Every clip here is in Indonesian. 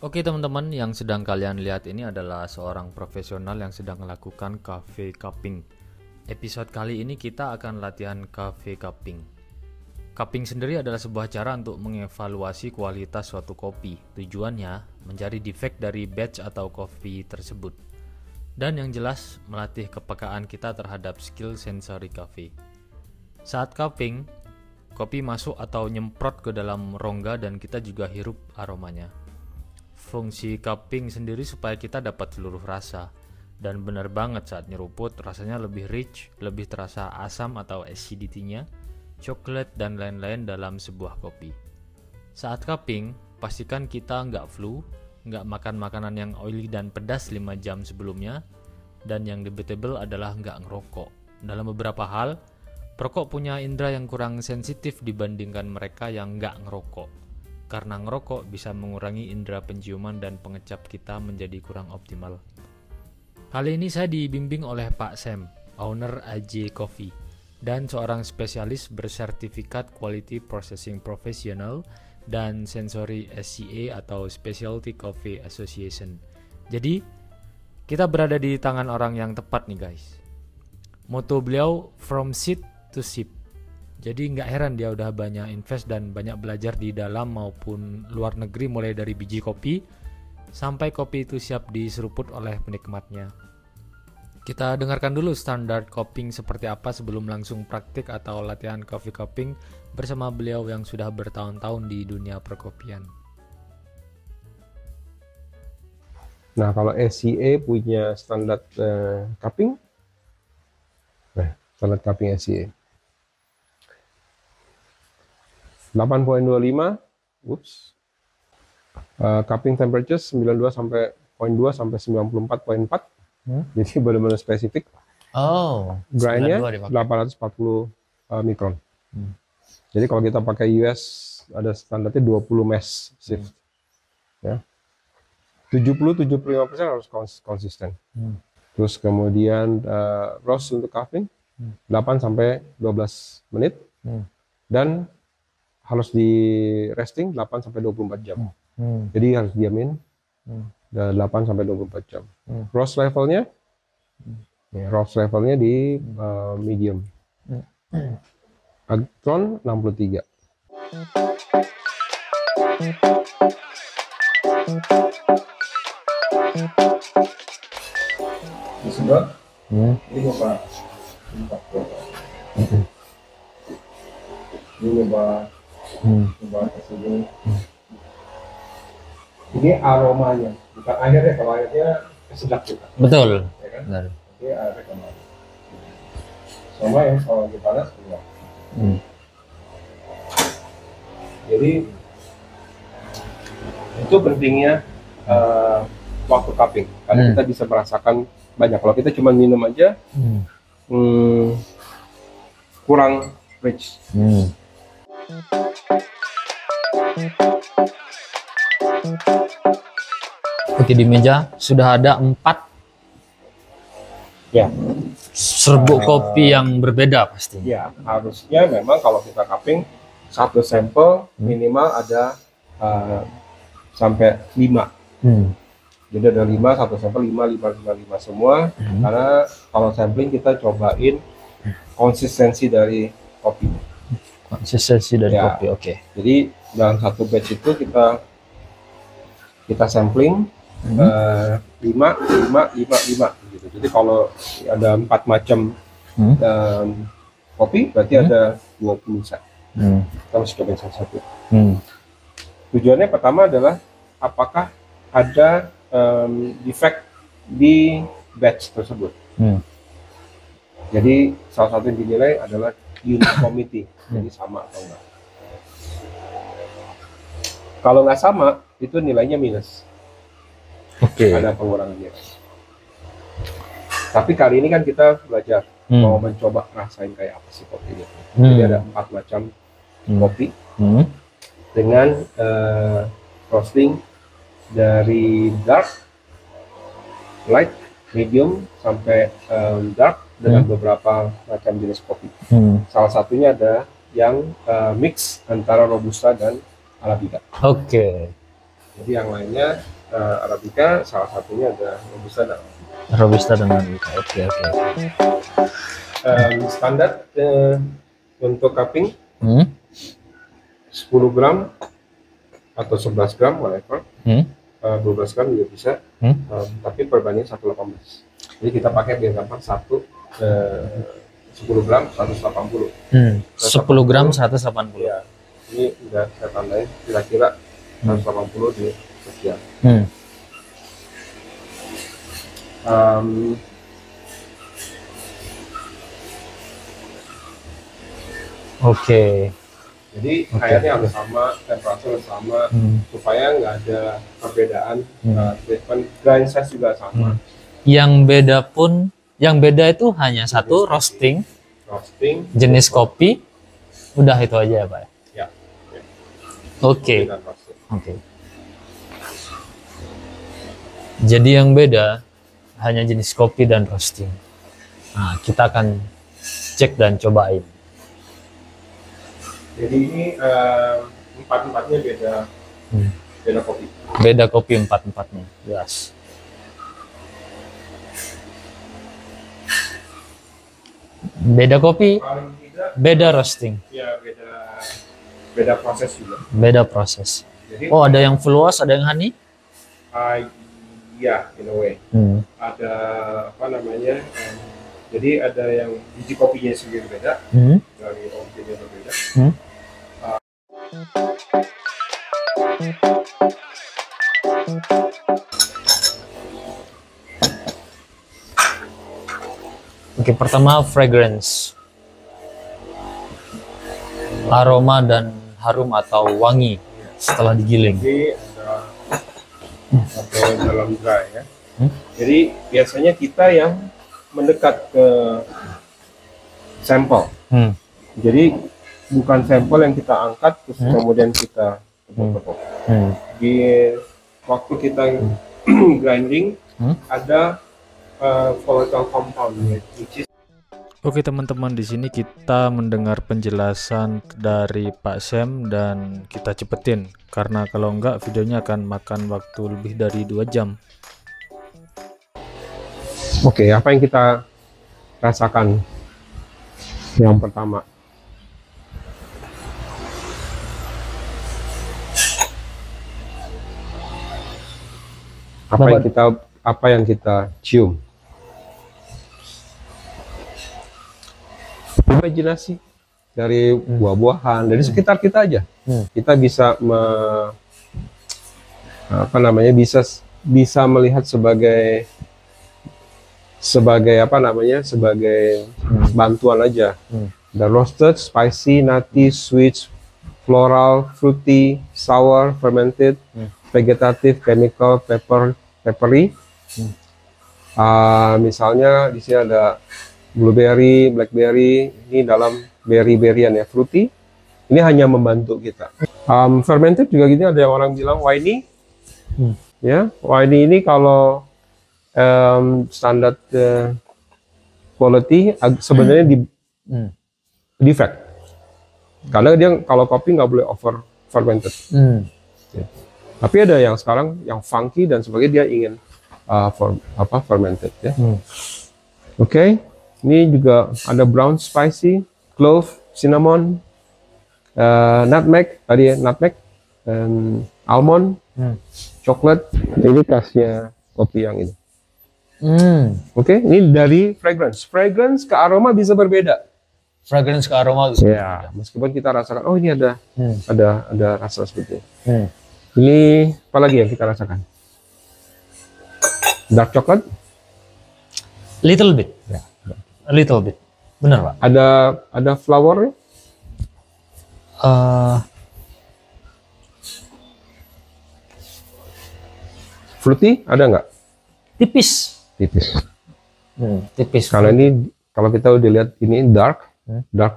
Oke teman-teman, yang sedang kalian lihat ini adalah seorang profesional yang sedang melakukan cafe cupping. Episode kali ini kita akan latihan cafe cupping. Cupping sendiri adalah sebuah cara untuk mengevaluasi kualitas suatu kopi. Tujuannya mencari defek dari batch atau kopi tersebut. Dan yang jelas melatih kepekaan kita terhadap skill sensori cafe. Saat cupping, kopi masuk atau nyemprot ke dalam rongga dan kita juga hirup aromanya. Fungsi cupping sendiri supaya kita dapat seluruh rasa. Dan benar banget saat nyeruput rasanya lebih rich, lebih terasa asam atau acidity-nya, coklat dan lain-lain dalam sebuah kopi. Saat cupping, pastikan kita nggak flu, nggak makan makanan yang oily dan pedas 5 jam sebelumnya, dan yang debatable adalah nggak ngerokok. Dalam beberapa hal, perokok punya indera yang kurang sensitif dibandingkan mereka yang nggak ngerokok. Karena ngerokok bisa mengurangi indera penciuman dan pengecap kita menjadi kurang optimal. Kali ini saya dibimbing oleh Pak Sam, owner AJ Coffee, dan seorang spesialis bersertifikat Quality Processing Professional dan Sensory SCA atau Specialty Coffee Association. Jadi, kita berada di tangan orang yang tepat nih guys. Moto beliau from seed to sip. Jadi nggak heran dia udah banyak invest dan banyak belajar di dalam maupun luar negeri, mulai dari biji kopi sampai kopi itu siap diseruput oleh penikmatnya. Kita dengarkan dulu standar cupping seperti apa sebelum langsung praktik atau latihan coffee cupping bersama beliau yang sudah bertahun-tahun di dunia perkopian. Nah, kalau SCA punya standar cupping, standar cupping SCA 8.25, cupping temperature 92 sampai 0.2 sampai 94.4, jadi benar-benar spesifik. Oh, Grind-nya 92 dipakai. 840 mikron. Jadi kalau kita pakai US ada standarnya 20 mesh shift. Ya. 70-75% harus konsisten. Terus kemudian roast untuk cupping 8 sampai 12 menit. Dan harus di resting 8 sampai 24 jam. Jadi harus diamin 8 sampai 24 jam. Roast levelnya di medium. Agtron 63. Disedot. Ini Bapak. Ini Bapak. Ini aromanya, bukan airnya. Kalau airnya sedap juga. Betul. Ya kan? Benar. Ini air rekaman. Sama yang kalau lagi panas enggak. Jadi itu pentingnya waktu cupping, karena kita bisa merasakan banyak. Kalau kita cuma minum aja, kurang rich. Oke, di meja sudah ada 4 Ya, serbuk kopi yang berbeda pasti. ya harusnya memang kalau kita cupping satu sampel minimal ada sampai 5. Jadi ada 5, satu sampel 5 semua. Karena kalau sampling kita cobain konsistensi dari kopi. Konsistensi dari Ya. kopi, oke. Jadi dalam satu batch itu kita sampling 5 gitu. Jadi kalau ada 4 macam kopi berarti ada 20 set. Kita harus cobain satu-satu. Tujuannya pertama adalah apakah ada defect di batch tersebut. Jadi salah satu yang dinilai adalah uniformity, jadi sama atau enggak. Kalau nggak sama, itu nilainya minus. Oke. Ada pengurangannya. Tapi kali ini kan kita belajar mau mencoba rasain kayak apa sih kopinya. Jadi ada 4 macam kopi dengan roasting dari dark, light, medium sampai dark dengan beberapa macam jenis kopi. Salah satunya ada yang mix antara robusta dan arabica. Oke. Jadi yang lainnya Arabica, salah satunya ada Robusta dan Robusta dengan oke. standar untuk cupping 10 gram atau 11 gram whatever, 12 gram juga bisa, tapi perbandingan 118. Jadi kita pakai biar gampang 10 gram 180. 10 gram 180. Ya, ini udah saya tandain kira-kira 180 di sekian. Oke. Jadi airnya harus sama, temperatur sama, supaya nggak ada perbedaan. Treatment grind size juga sama. Yang beda itu hanya satu, roasting, jenis kopi, udah itu aja ya Pak. Ya. Oke. Jadi yang beda hanya jenis kopi dan roasting. Nah, kita akan cek dan cobain. Jadi ini empat-empatnya beda kopi. Beda kopi empat-empatnya, jelas. Beda kopi, Paling tidak, beda roasting, ya beda proses juga. beda proses. Jadi, Oh, ada yang full wash, ada yang honey? ya, in a way. Ada apa namanya? Jadi ada yang biji kopinya sendiri beda, dari originnya berbeda. Oke, pertama fragrance, aroma dan harum atau wangi setelah digiling. Jadi ada atau dalam dry ya. Jadi biasanya kita yang mendekat ke sampel. Jadi bukan sampel yang kita angkat terus kemudian kita tepuk-tepuk. Di waktu kita grinding ada volatile compound which is. Oke teman-teman, di sini kita mendengar penjelasan dari Pak Sam dan kita cepetin karena kalau enggak videonya akan makan waktu lebih dari 2 jam. Oke, apa yang kita rasakan? Yang pertama, apa yang kita cium? Imajinasi dari buah-buahan dari sekitar kita aja. Kita bisa bisa melihat sebagai bantuan aja. The roasted, spicy, nutty, sweet, floral, fruity, sour, fermented, vegetative, chemical, peppery. Misalnya di sini ada blueberry, blackberry, ini dalam berry-berryan ya, fruity. Ini hanya membantu kita. Fermented juga gini, ada yang orang bilang winey. Ya, winey ini kalau standar quality sebenarnya di defect. Karena dia kalau kopi nggak boleh over fermented. Ya. Tapi ada yang sekarang yang funky dan sebagainya, dia ingin fermented ya. Oke. Ini juga ada brown spicy, clove, cinnamon, nutmeg, almond, coklat. Ini khasnya kopi yang ini. Oke, ini dari fragrance. Fragrance ke aroma bisa berbeda. Fragrance ke aroma bisa ya, meskipun kita rasakan, oh ini ada rasa seperti ini. Ini apa lagi yang kita rasakan? Dark chocolate? Little bit. Ya. A little bit, benar Pak. Ada flower? Fruity ada nggak? Tipis. Tipis. Kalau ini, kalau kita udah lihat ini dark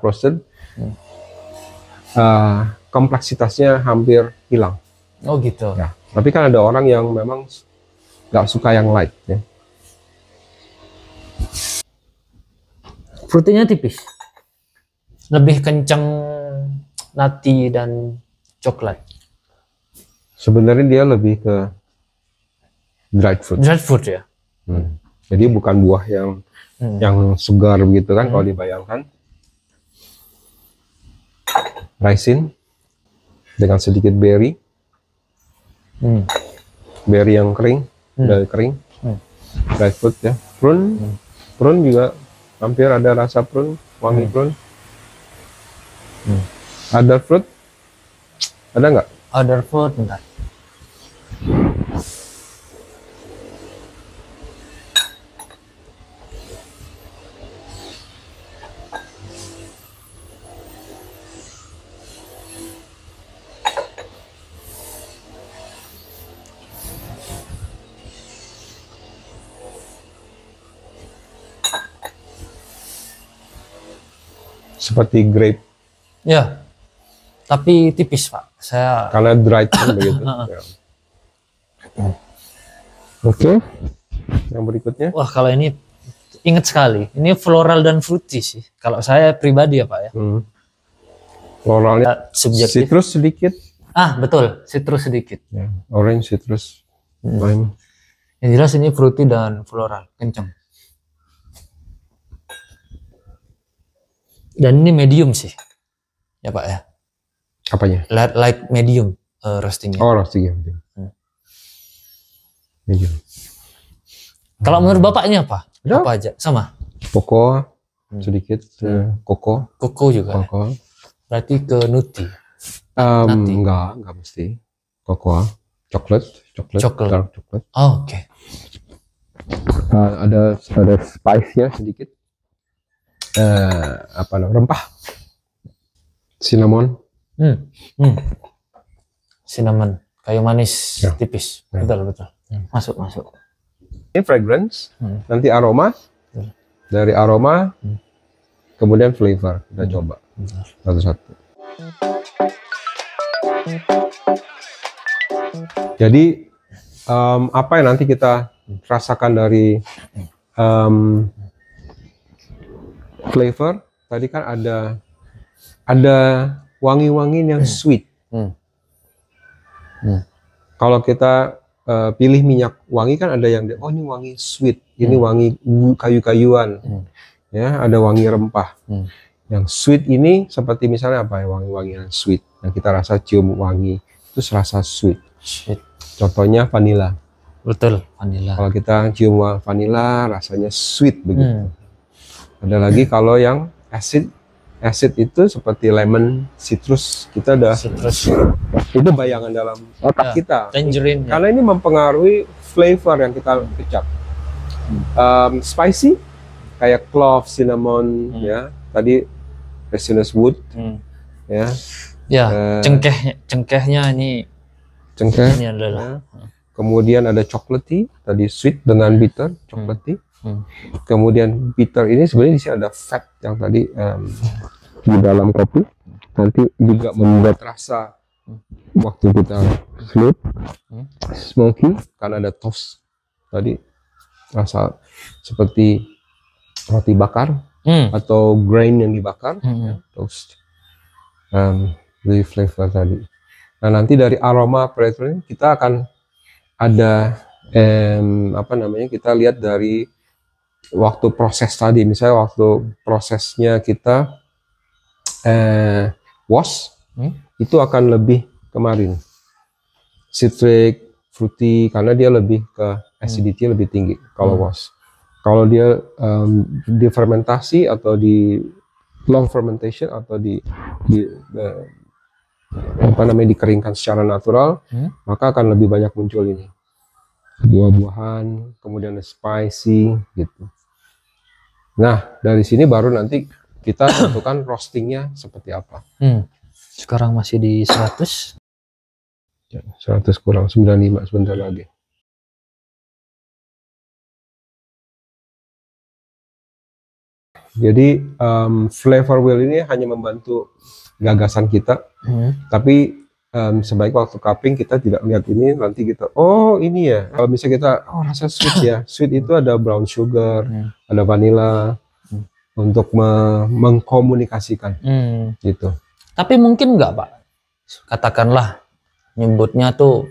roasted, kompleksitasnya hampir hilang. Oh gitu. Ya. Tapi kan ada orang yang memang nggak suka yang light. Ya. Fruitinya tipis, lebih kencang nutty dan coklat. Sebenarnya dia lebih ke dried fruit. Dried fruit ya. Jadi bukan buah yang segar begitu kan, kalau dibayangkan. Raisin dengan sedikit berry. Berry yang kering, dari kering. Dried fruit ya. Prune juga hampir ada rasa prune, wangi prune. Other fruit ada nggak? Other fruit, bentar. Seperti grape. Ya, tapi tipis Pak. Saya Karena dried kan begitu. Ya. Oke. Yang berikutnya. wah kalau ini ingat sekali. Ini floral dan fruity sih. Kalau saya pribadi ya Pak ya. Floralnya Subjektif. citrus sedikit. Betul, citrus sedikit. Ya. Orange, citrus, lime. Yang jelas ini fruity dan floral, kenceng. Dan ini medium sih, ya Pak ya. Apanya? Light medium roastingnya. Oh, roasting ya. Medium. Kalau menurut Bapaknya apa? Ya. Apa aja? Sama? Koko sedikit, koko. Koko juga. Koko. Berarti ke nutty. Nanti. Enggak mesti. Koko, coklat, dark coklat. Oh, oke. Ada spice-nya sedikit. Rempah. Cinnamon. Cinnamon, kayu manis Ya. tipis. Ya. Betul. Masuk. Ini fragrance, nanti aroma. Dari aroma, kemudian flavor. Kita coba satu-satu. Jadi apa yang nanti kita rasakan dari flavor? Tadi kan ada wangi-wangi yang sweet. Kalau kita pilih minyak wangi kan ada yang ini wangi sweet, ini wangi kayu-kayuan, ya ada wangi rempah. Yang sweet ini seperti misalnya apa ya, wangi-wangi yang sweet yang kita rasa cium wangi itu serasa sweet. Contohnya vanilla. Betul, vanilla. Kalau kita cium vanilla rasanya sweet begitu. Ada lagi kalau yang acid itu seperti lemon, citrus, kita ada Citrus. itu bayangan dalam otak kita. Tangerine. Ya. Karena ini mempengaruhi flavor yang kita kecap. Spicy kayak clove, cinnamon, ya. Tadi resinous wood, ya. Ya, cengkehnya ini. Cengkeh. Ini adalah. Ya. Kemudian ada chocolatey, tadi sweet dengan bitter, chocolatey. Kemudian bitter ini sebenarnya di sini ada fat yang tadi di dalam kopi. Nanti juga membuat rasa waktu kita slow, smoky, karena ada toast tadi, rasa seperti roti bakar atau grain yang dibakar, ya, toast. Dari flavor tadi. Nah nanti dari aroma preference kita akan ada kita lihat dari waktu proses tadi, misalnya waktu prosesnya kita wash, itu akan lebih kemarin citric, fruity, karena dia lebih ke acidity lebih tinggi kalau wash. Kalau dia difermentasi atau di long fermentation atau dikeringkan secara natural, maka akan lebih banyak muncul ini buah-buahan, kemudian spicy gitu. Nah dari sini baru nanti kita tentukan roastingnya seperti apa. Sekarang masih di 100. 100 kurang 95 sebentar lagi. Jadi flavor wheel ini hanya membantu gagasan kita, tapi sebaik waktu cupping kita tidak lihat ini, nanti kita ini ya. Kalau misalnya kita rasa sweet ya, sweet itu ada brown sugar, ada vanilla untuk mengkomunikasikan gitu. Tapi mungkin nggak Pak, katakanlah nyebutnya tuh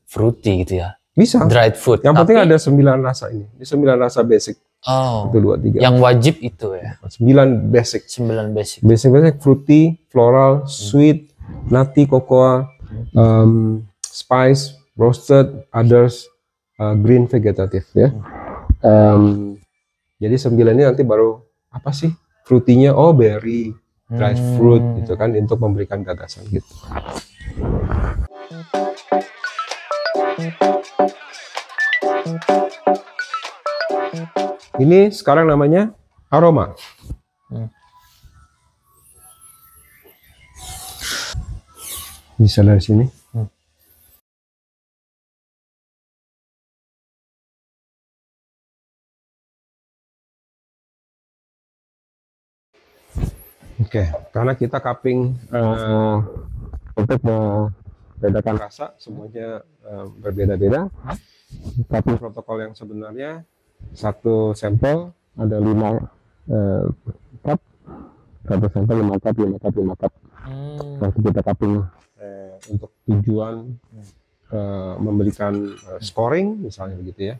fruity gitu ya. Bisa. Dried fruit. Yang penting ada 9 rasa ini. Ini 9 rasa basic. Oh. 1, 2, 3. Yang wajib itu ya. 9 basic. 9 basic. Basic fruity, floral, sweet, nutty, cocoa, spice, roasted, others, green vegetative ya. Jadi 9 ini nanti baru apa sih? Fruity-nya berry, dried fruit gitu kan, untuk memberikan gagasan gitu. Ini sekarang namanya aroma. Bisa dari sini. Oke, karena kita cupping untuk membedakan rasa, semuanya berbeda-beda. Cupping protokol yang sebenarnya satu sampel ada 5 cup, satu sampel 5 cup, 5 cup, 5 cup. Waktu kita cupping untuk tujuan memberikan scoring misalnya begitu ya.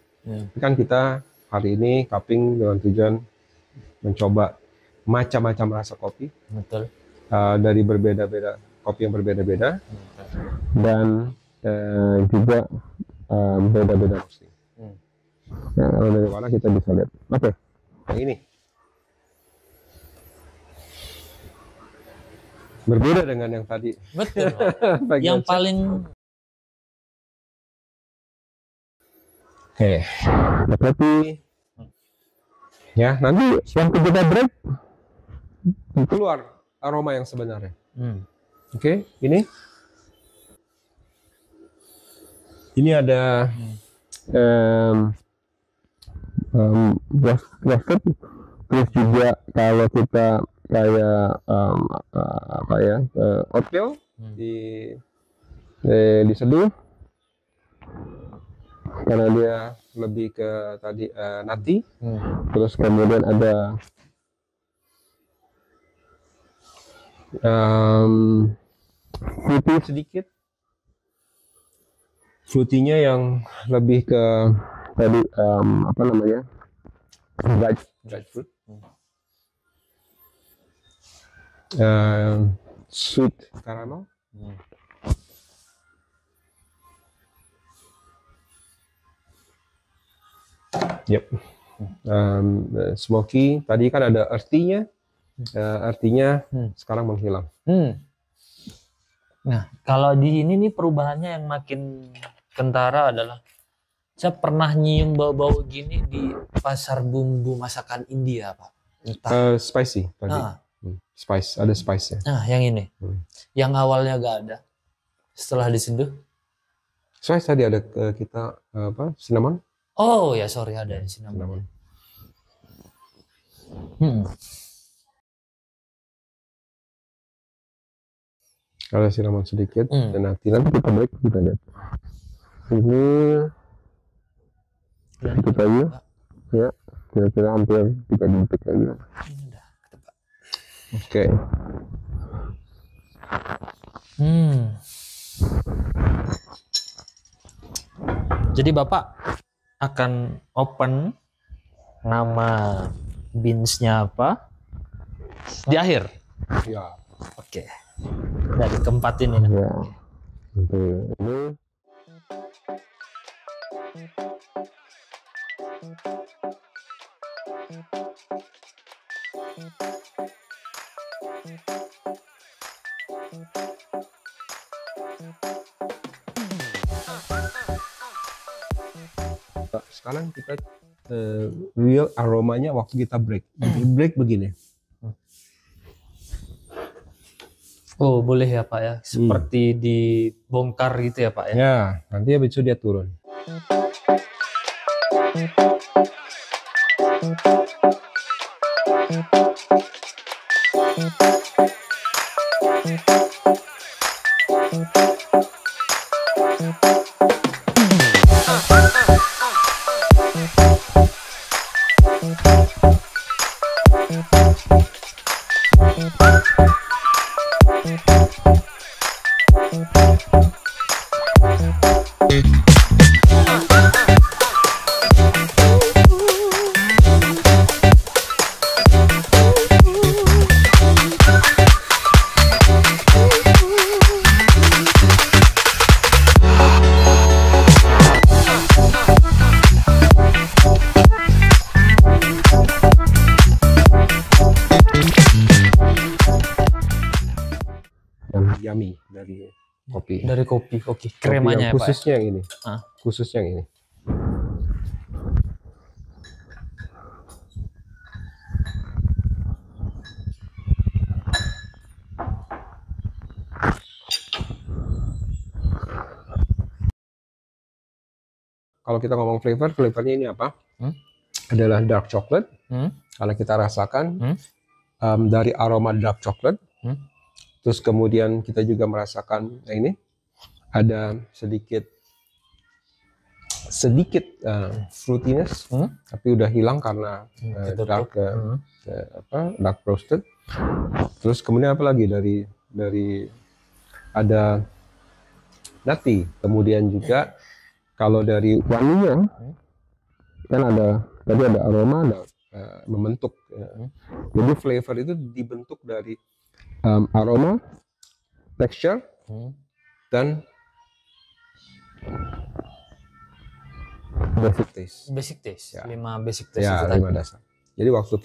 Kan kita hari ini cupping dengan tujuan mencoba macam-macam rasa kopi. Betul. Dari berbeda-beda kopi yang berbeda-beda dan juga beda-beda roasting. Nah, kalau dari mana kita bisa lihat. Oke, yang ini berbeda dengan yang tadi. Betul. Yang paling kopi. Ya, nanti waktu kita break keluar aroma yang sebenarnya. Oke, ini ada roasted, terus juga kalau kita kayak oatmeal diseduh karena dia lebih ke tadi nutty. Terus kemudian ada fruity sedikit, fruity-nya yang lebih ke tadi dried fruit, sweet caramel, smoky. Tadi kan ada earthy-nya, sekarang menghilang. Nah, kalau di ini nih perubahannya yang makin kentara adalah saya pernah nyium bau-bau gini di pasar bumbu masakan India, Pak. Entah. Spicy tadi. Spice, ada spice-nya. Nah, yang ini. Yang awalnya gak ada. Setelah diseduh. Spice tadi ada kita cinnamon. Oh ya, sorry, ada cinnamon. Ada cinnamon sedikit dan nanti kita break, kita lihat. Ini sedikit lagi ya, kira-kira hampir 3 detik lagi. Oke. Jadi Bapak akan open nama beans-nya apa di akhir? Ya. Oke. Dari keempat ini. Ya. Ini sekarang kita real aromanya waktu kita break. Break begini. Oh, boleh ya Pak ya, seperti dibongkar gitu ya Pak ya. Ya, nanti habis itu dia turun. dari kopi. Dari kopi. Oke. Kopi Kremanya yang ya, khususnya yang ini. Ah. Khususnya yang ini. Kalau kita ngomong flavornya ini apa? Adalah dark chocolate. Karena kita rasakan dari aroma dark chocolate. Terus kemudian kita juga merasakan ini ada sedikit fruitiness, tapi udah hilang karena dark roasted. Terus kemudian apa lagi dari ada nutty. Kemudian juga kalau dari wanginya kan tadi ada aroma, ada membentuk. Jadi flavor itu dibentuk dari aroma, texture, dan basic taste. Basic taste. Ya. 5 basic taste Ya, itu 5 dasar. Jadi waktu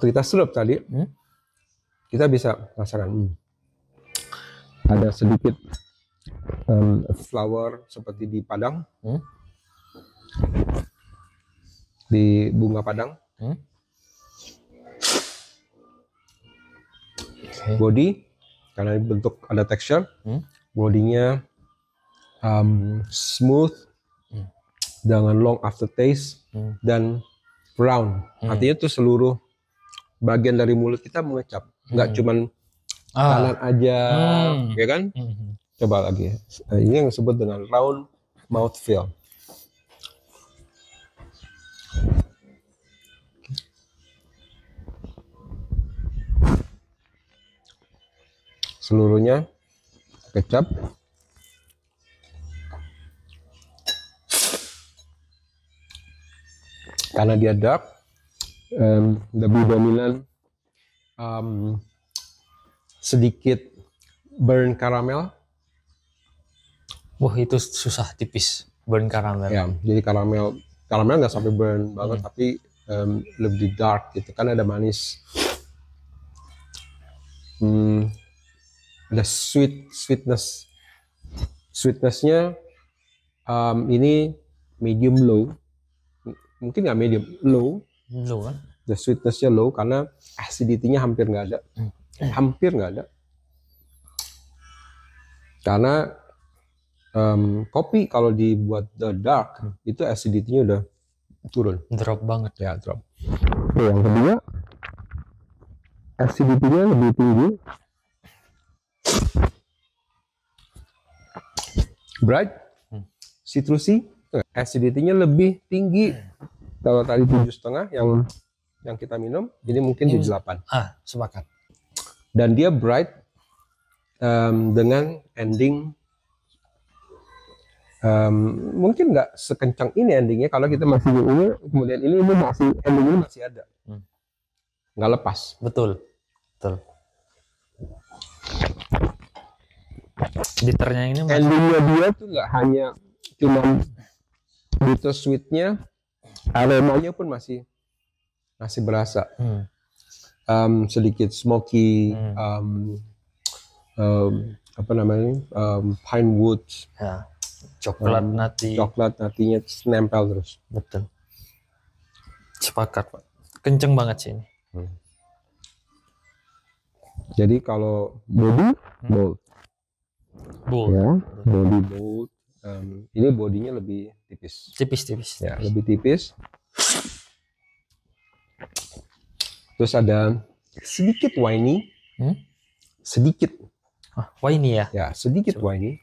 kita serap tadi, kita bisa rasakan ada sedikit flower seperti di Padang, di bunga Padang. Body karena bentuk ada texture, bodinya smooth dengan long aftertaste dan brown. Artinya tuh seluruh bagian dari mulut kita mengecap, nggak cuman kanan aja, ya kan? Coba lagi. Ini yang disebut dengan round mouth feel. Seluruhnya kecap. Karena dia dark, lebih dominan sedikit burn karamel. Wah, itu susah tipis burn karamel. Ya, jadi karamel nggak sampai burn banget, tapi lebih dark gitu. Kan ada manis, ada sweetnessnya ini medium low, mungkin nggak medium, low kan? The sweetnessnya low karena acidity-nya hampir nggak ada, karena kopi kalau dibuat the dark itu acidity-nya udah turun, drop banget ya, drop. Yang kedua, acidity-nya lebih tinggi, bright, citrusy, acidity-nya lebih tinggi. Kalau tadi 7,5 yang kita minum, ini mungkin di 8. Sepakat. Dan dia bright dengan ending mungkin nggak sekencang ini endingnya. Kalau kita masih ini, kemudian ini masih ending ini masih ada, nggak lepas. Betul. Bitternya ini endingnya dia tuh nggak hanya cuma bitter sweetnya, aromanya pun masih berasa. Sedikit smoky, apa namanya, pine wood, ya, coklat natinya nempel terus. Betul, sepakat Pak, kenceng banget sih ini. Jadi kalau body bold. Ya, body bold. Ini bodinya lebih tipis. Ya, lebih tipis. Terus ada sedikit winey. Sedikit. Winey ya? Ya, sedikit winey.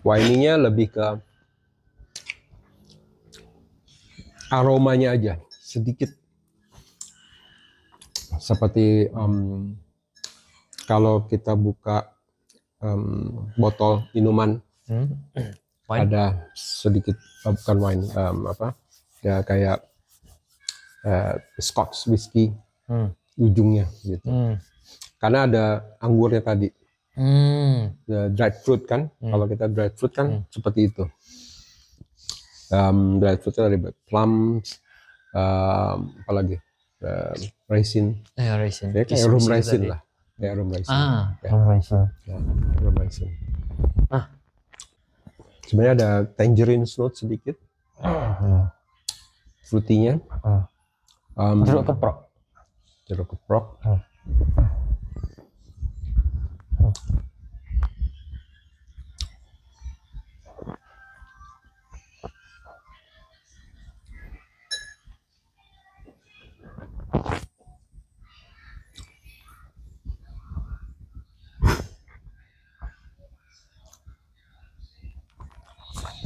Winey-nya lebih ke aromanya aja, sedikit. Seperti kalau kita buka botol minuman, ada sedikit, bukan wine, ya kayak Scotch whiskey ujungnya gitu. Karena ada anggurnya tadi, dried fruit kan. Kalau kita dried fruit kan seperti itu. Dried fruitnya ada plums, apalagi raisin. Raisin. Ya, kayak rum raisin lah. Kayak rum raisin. Rum raisin. Ya, rum raisin. Sebenarnya ada tangerine note sedikit. Fruitynya. Jeruk keprok. Jeruk keprok.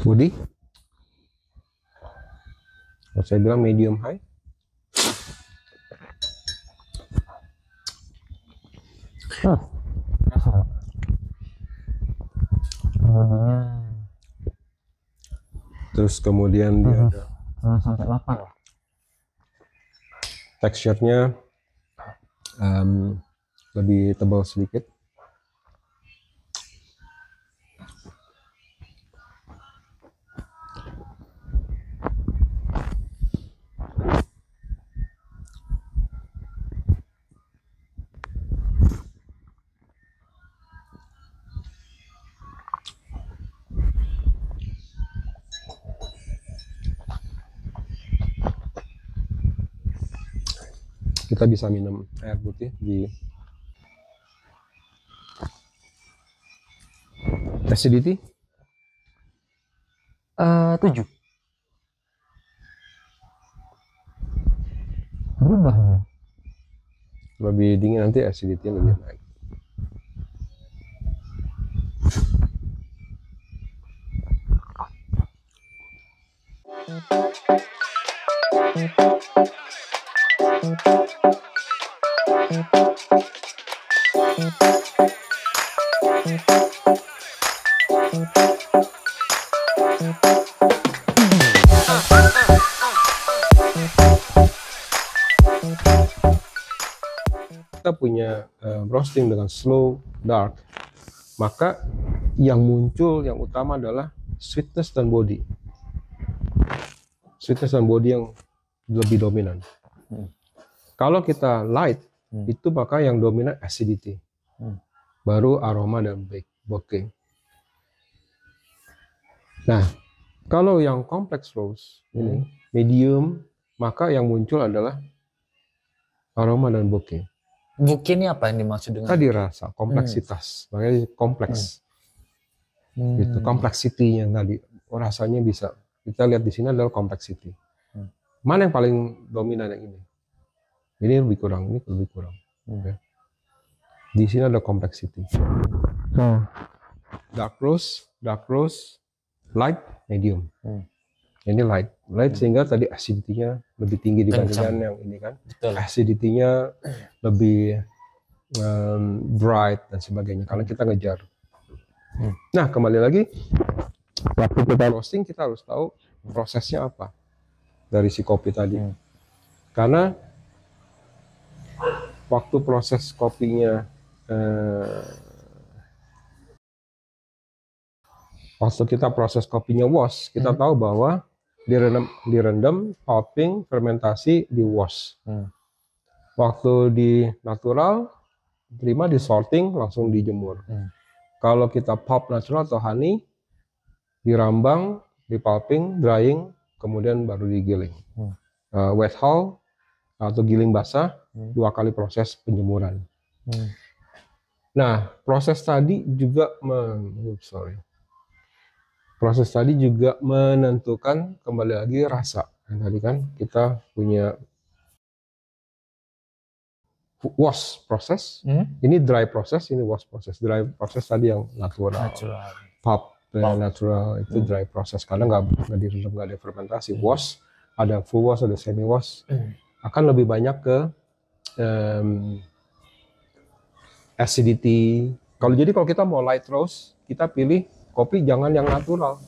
Budi, kalau saya bilang medium high. Terus kemudian dia ada sampai 8 lah. Teksturnya lebih tebal sedikit. Kita bisa minum air putih di acidity 7. Berubahnya lebih dingin, nanti acidity lebih naik. Kita punya roasting dengan slow dark, maka yang muncul yang utama adalah sweetness dan body. Sweetness dan body yang lebih dominan. Kalau kita light, itu maka yang dominan acidity. Baru aroma dan bouquet. Nah, kalau yang complex roast ini medium, maka yang muncul adalah aroma dan bouquet. Bouquet ini apa yang dimaksud dengan? Tadi rasa, kompleksitas, makanya kompleks. Gitu, complexity yang tadi rasanya bisa kita lihat di sini adalah complexity. Mana yang paling dominan yang ini? Ini lebih kurang, ini lebih kurang. Okay. Di sini ada complexity. Dark roast, light, medium. Ini light sehingga tadi acidity-nya lebih tinggi dibandingkan yang ini kan. Acidity-nya lebih bright dan sebagainya karena kita ngejar. Nah, kembali lagi waktu kita roasting kita harus tahu prosesnya apa dari si kopi tadi. Karena waktu proses kopinya waktu kita proses kopinya wash, kita tahu bahwa direndam, pulping, fermentasi, di wash. Waktu di natural, terima di sorting, langsung dijemur. Kalau kita pulp natural atau honey, dirambang, di pulping, drying, kemudian baru digiling. Wet hull atau giling basah, 2 kali proses penjemuran. Nah, proses tadi juga menentukan kembali lagi rasa. Yang tadi kan kita punya wash proses, ini dry proses, ini wash proses. Dry proses tadi yang natural. Pulp natural itu dry proses karena nggak direndam, nggak ada fermentasi. Wash ada full wash, ada semi wash. Akan lebih banyak ke acidity. Kalau kita mau light roast, kita pilih kopi jangan yang natural.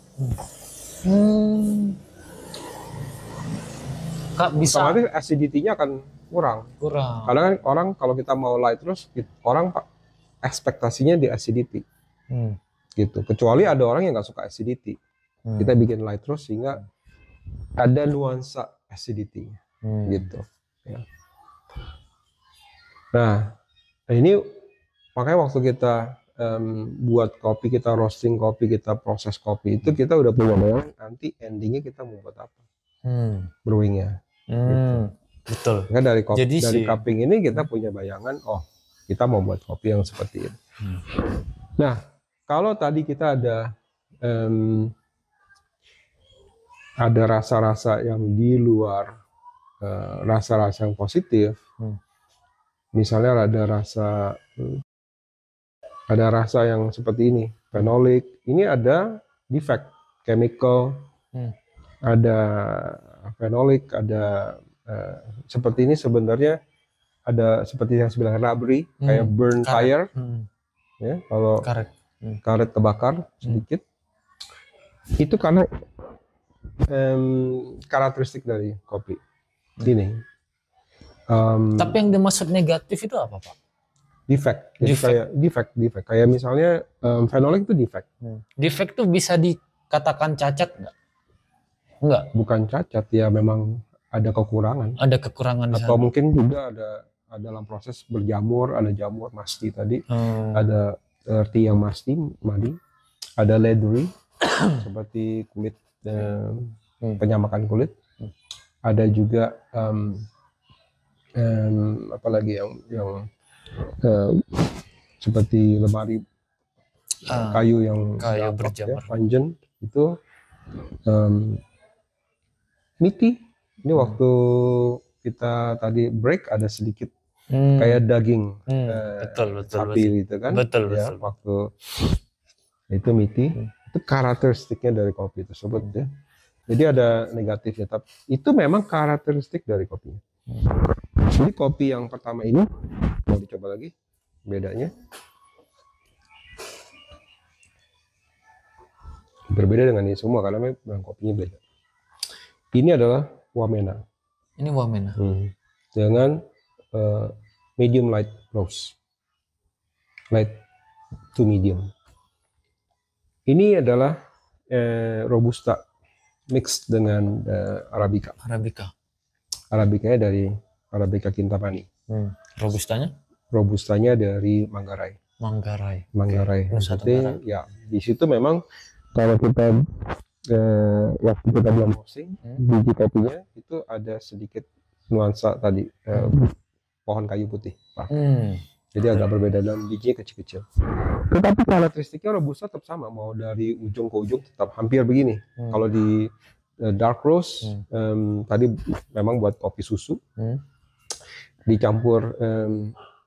Kak bisa. Otomatis acidity-nya akan kurang. Karena kan orang kalau kita mau light roast, orang ekspektasinya di acidity. Gitu. Kecuali ada orang yang nggak suka acidity. Kita bikin light roast sehingga ada nuansa acidity. Gitu. Ya. Nah, ini makanya waktu kita buat kopi, kita roasting kopi, kita proses kopi itu kita udah punya bayangan nanti endingnya kita mau buat apa, brewingnya. Gitu. Betul. Kan dari kopi, Jadi dari cupping ini kita punya bayangan, oh kita mau buat kopi yang seperti ini. Nah, kalau tadi kita ada rasa-rasa yang di luar rasa-rasa yang positif, misalnya ada rasa yang seperti ini, phenolic, ini ada defect chemical, ada phenolic, ada seperti ini sebenarnya ada seperti yang sebelah rubbery, kayak burn tire, ya kalau karet kebakar sedikit, itu karena karakteristik dari kopi. Gini. Tapi yang dimaksud negatif itu apa, Pak? Defect. Jadi kayak defect. Kayak misalnya phenolic itu defect. Defect itu bisa dikatakan cacat nggak? Enggak. Bukan cacat, ya memang ada kekurangan. Ada kekurangan di sana. Atau mungkin juga ada dalam proses berjamur, ada jamur masti tadi, ada tea yang madi, ada leathery seperti kulit, penyamakan kulit, ada juga apalagi yang seperti lemari kayu yang berjamur, pungent itu, meaty. Ini waktu kita tadi break ada sedikit kayak daging sapi gitu kan, betul. Waktu itu meaty, itu karakteristiknya dari kopi tersebut ya. Jadi ada negatifnya, tapi itu memang karakteristik dari kopinya. Jadi kopi yang pertama ini mau dicoba lagi bedanya. Berbeda dengan ini semua karena memang kopinya beda. Ini adalah Wamena. Ini Wamena. Dengan medium light roast. Light to medium. Ini adalah Robusta mix dengan Arabica. Arabicanya dari Arabica Kintamani. Robustanya dari Manggarai. Jadi ya di situ memang kalau kita waktu kita belum roasting, biji kopinya itu ada sedikit nuansa tadi pohon kayu putih. Jadi agak berbeda dan bijinya kecil-kecil. Tetapi karakteristiknya Robusta tetap sama, mau dari ujung ke ujung tetap hampir begini. Kalau di dark roast tadi memang buat kopi susu, dicampur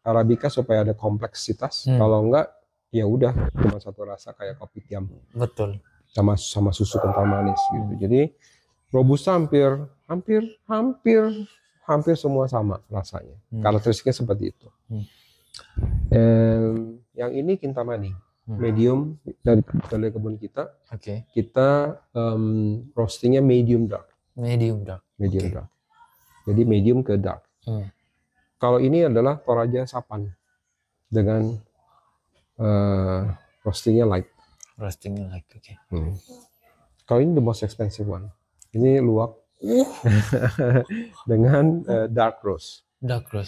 Arabica supaya ada kompleksitas. Kalau enggak ya udah cuma satu rasa kayak kopi tiam. Betul. Sama susu kental manis gitu. Jadi Robusta hampir semua sama rasanya. Karakteristiknya seperti itu. Yang ini Kintamani, medium dari kebun kita. Kita roastingnya medium dark. Jadi medium ke dark. Kalau ini adalah Toraja Sapan dengan roastingnya light. Kalau ini the most expensive one. Ini luwak dengan dark roast.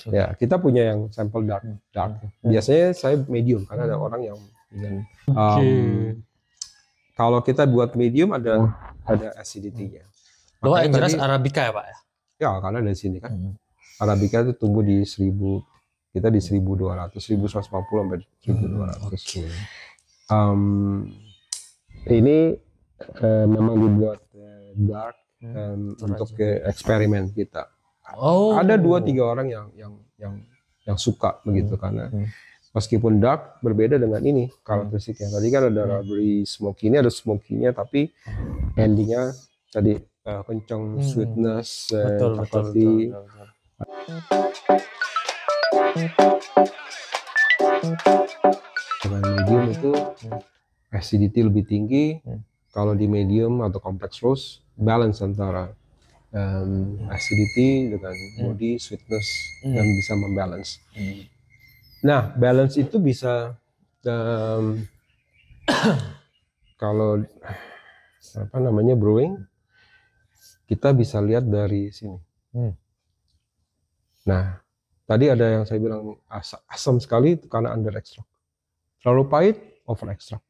Ya, kita punya yang sampel dark. Biasanya saya medium karena ada orang yang ingin. Kalau kita buat medium ada acidity-nya. Bahwa yang jelas Arabica ya Pak ya? Ya, karena dari sini kan. Arabica itu tumbuh di 1000, kita di 1200, 1150 sampai 1200. Ini memang dibuat dark untuk eksperimen kita. Ada 2-3 orang yang suka begitu karena meskipun dark berbeda dengan ini karakteristiknya. Tadi kan ada rubbery smoky, ini ada smoky-nya tapi endingnya tadi kencang sweetness seperti dengan medium itu acidity lebih tinggi. Kalau di medium atau complex roast balance antara acidity dengan body sweetness dan bisa membalance. Nah, balance itu bisa kalau brewing kita bisa lihat dari sini. Nah, Tadi ada yang saya bilang asam sekali itu karena under extract. Terlalu pahit, over extract.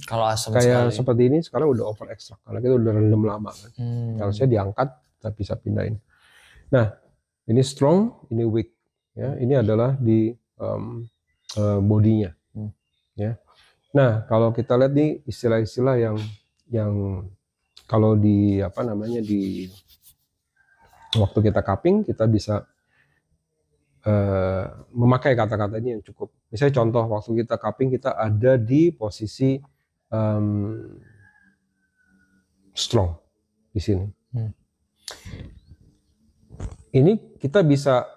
Kalau asam Kayak sekali. seperti ini sekarang udah over extract karena kita udah rendam lama kan. Harusnya diangkat, kita bisa pindahin. Nah, ini strong, ini weak. Ya, ini adalah di bodinya. Ya. Nah, kalau kita lihat nih istilah-istilah yang kalau di di waktu kita cupping kita bisa memakai kata-kata ini yang cukup. Misalnya contoh waktu kita cupping kita ada di posisi strong di sini. Ini kita bisa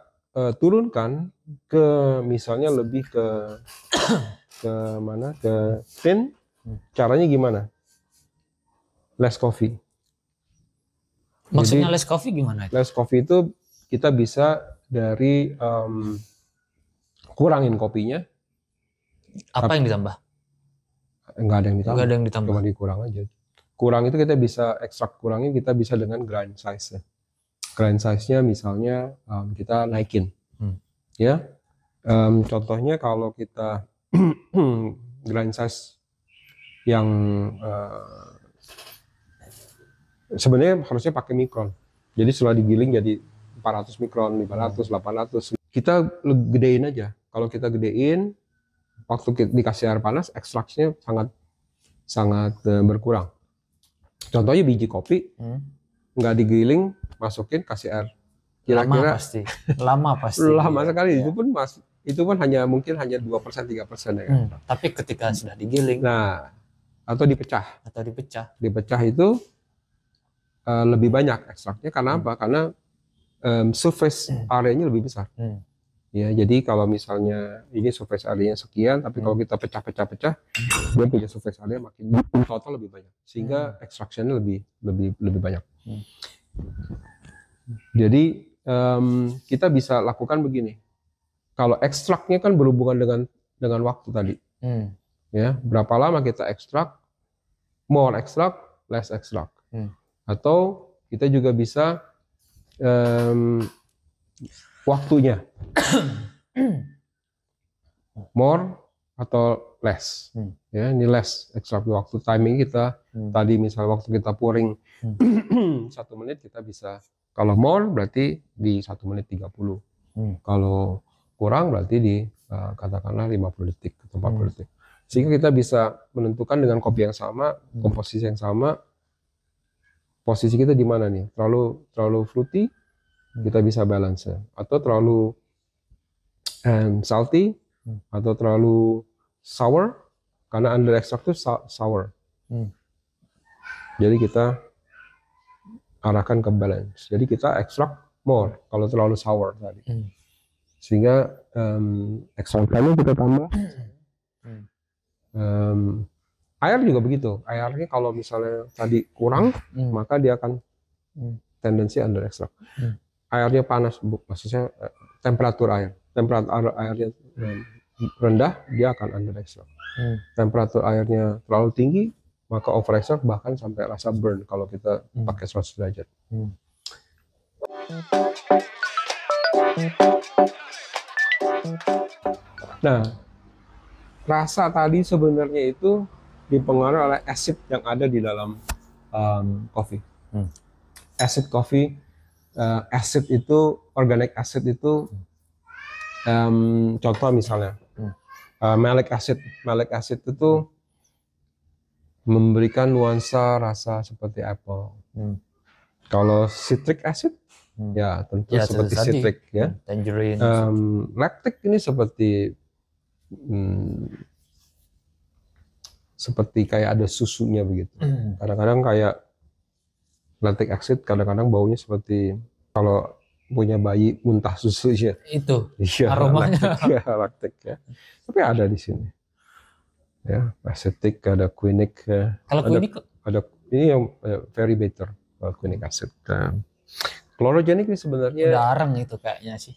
turunkan ke misalnya lebih ke mana? Ke thin. Caranya gimana? Less coffee. Maksudnya Jadi, less coffee gimana? Less coffee itu kita bisa dari kurangin kopinya. Apa yang ditambah? Enggak ada yang ditambah. Enggak ada yang ditambah. Cuma dikurang aja. Kurang itu kita bisa ekstrak kurangin, kita bisa dengan grind size-nya. Grind size-nya misalnya kita naikin. Ya. Contohnya kalau kita grind size yang sebenarnya harusnya pakai mikron. Jadi setelah digiling jadi 400 mikron, 500, 800. Kita gedein aja. Kalau kita gedein, waktu dikasih air panas, ekstraksinya sangat berkurang. Contohnya biji kopi, nggak digiling, masukin, kasih air. Kira-kira lama pasti. Lama sekali. Ya. Itu pun mungkin hanya 2%, 3% ya. Tapi ketika sudah digiling, nah, atau dipecah. Dipecah itu lebih banyak ekstraknya. Karena apa? Karena surface areanya lebih besar. Ya, jadi kalau misalnya ini surface area-nya sekian, tapi kalau kita pecah-pecah, dia punya surface area makin total lebih banyak, sehingga extraction-nya lebih banyak. Jadi kita bisa lakukan begini. Kalau ekstraknya kan berhubungan dengan waktu tadi. Ya, berapa lama kita ekstrak? More extract, less extract. Atau kita juga bisa waktunya more atau less. Ya, ini less extract waktu timing kita. Tadi misalnya waktu kita pouring 1 menit kita bisa, kalau more berarti di 1 menit 30. Kalau kurang berarti di katakanlah 50 detik atau 40 detik. Sehingga kita bisa menentukan dengan kopi yang sama, komposisi yang sama, posisi kita di mana nih? Terlalu fruity, kita bisa balance, atau terlalu salty, atau terlalu sour, karena under extract itu sour. Jadi kita arahkan ke balance. Jadi kita extract more kalau terlalu sour tadi. Sehingga extract-nya kita tambah. Air juga begitu. Airnya kalau misalnya tadi kurang, maka dia akan tendensi under extract. Airnya panas, maksudnya temperatur airnya rendah, dia akan under extract. Temperatur airnya terlalu tinggi, maka over extract, bahkan sampai rasa burn kalau kita pakai 100 derajat. Nah, rasa tadi sebenarnya itu dipengaruhi oleh acid yang ada di dalam coffee. Acid coffee, acid itu, organic acid itu, contoh misalnya, malic acid itu memberikan nuansa rasa seperti apple. Kalau citric acid, ya tentu seperti citric, ya. Tangerine. Lactic ini seperti kayak ada susunya begitu. Kadang-kadang kayak lactic acid, kadang-kadang baunya seperti kalau punya bayi muntah susunya. Itu ya, aromanya. Lactic ya. Tapi ada di sini. Ya, acetic, ada quinic. Kalau quinic ada ini yang very bitter, quinic acid. Chlorogenic ini sebenarnya udah arang itu kayaknya sih.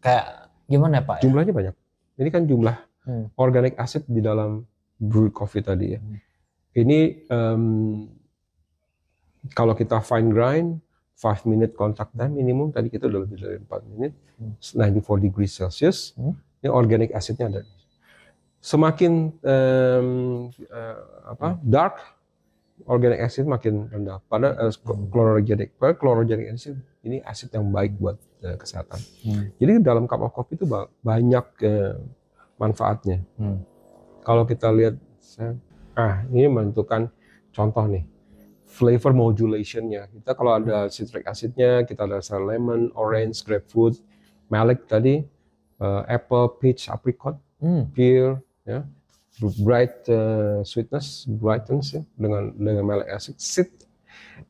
Kayak gimana Pak? Jumlahnya banyak. Ini kan jumlah organic acid di dalam brew coffee tadi ya. Ini kalau kita fine 5 minute contact time minimum, tadi kita udah lebih dari 4 menit, 94 degrees Celsius. Ini organic acidnya ada. Semakin dark, organic acid makin rendah. Pada chlorogenic acid ini asid yang baik buat kesehatan. Jadi dalam cup of coffee itu banyak manfaatnya. Kalau kita lihat, ini menentukan contoh nih, flavor modulation-nya. Kita kalau ada citric acidnya, kita ada lemon, orange, grapefruit, malic tadi, apple, peach, apricot, pear, ya, bright sweetness, brightens ya, dengan malic acid.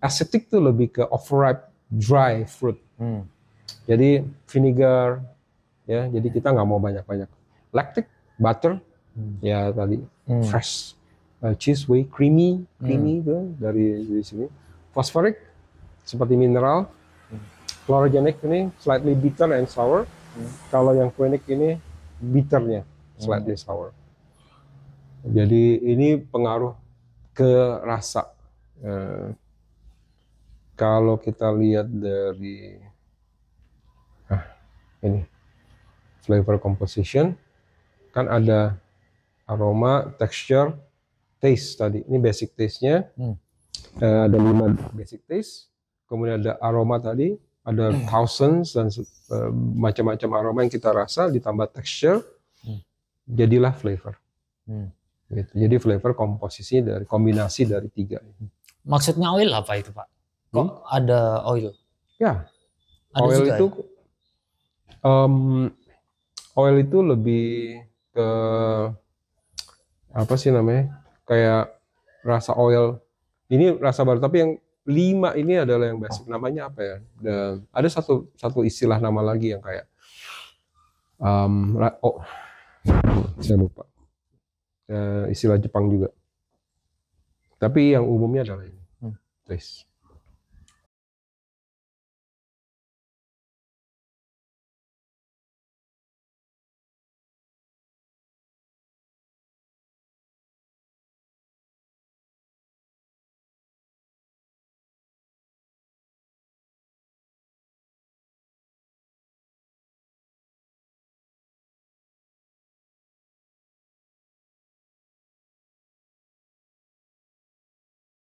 Acidic itu lebih ke overripe, dry fruit. Jadi vinegar, ya, jadi kita nggak mau banyak-banyak. Lactic, butter, ya tadi fresh. Cheese, whey, creamy itu dari sini. Phosphoric seperti mineral. Chlorogenic ini slightly bitter and sour. Kalau yang quinic ini bitternya slightly sour. Jadi ini pengaruh ke rasa. Kalau kita lihat dari ini flavor composition, kan ada aroma, texture, taste tadi. Ini basic taste-nya. Ada 5 basic taste. Kemudian ada aroma tadi, ada thousands dan macam-macam aroma yang kita rasa ditambah texture. Jadilah flavor. Gitu. Jadi flavor komposisi dari kombinasi dari 3 ini. Maksudnya oil apa itu, Pak? Kok ada oil? Ya. Ada oil juga itu ya? Oil itu lebih ke apa sih namanya? Kayak rasa oil, ini rasa baru, tapi yang 5 ini adalah yang basic. Namanya apa ya? Ada satu istilah nama lagi yang kayak saya lupa, istilah Jepang juga. Tapi yang umumnya adalah ini, taste.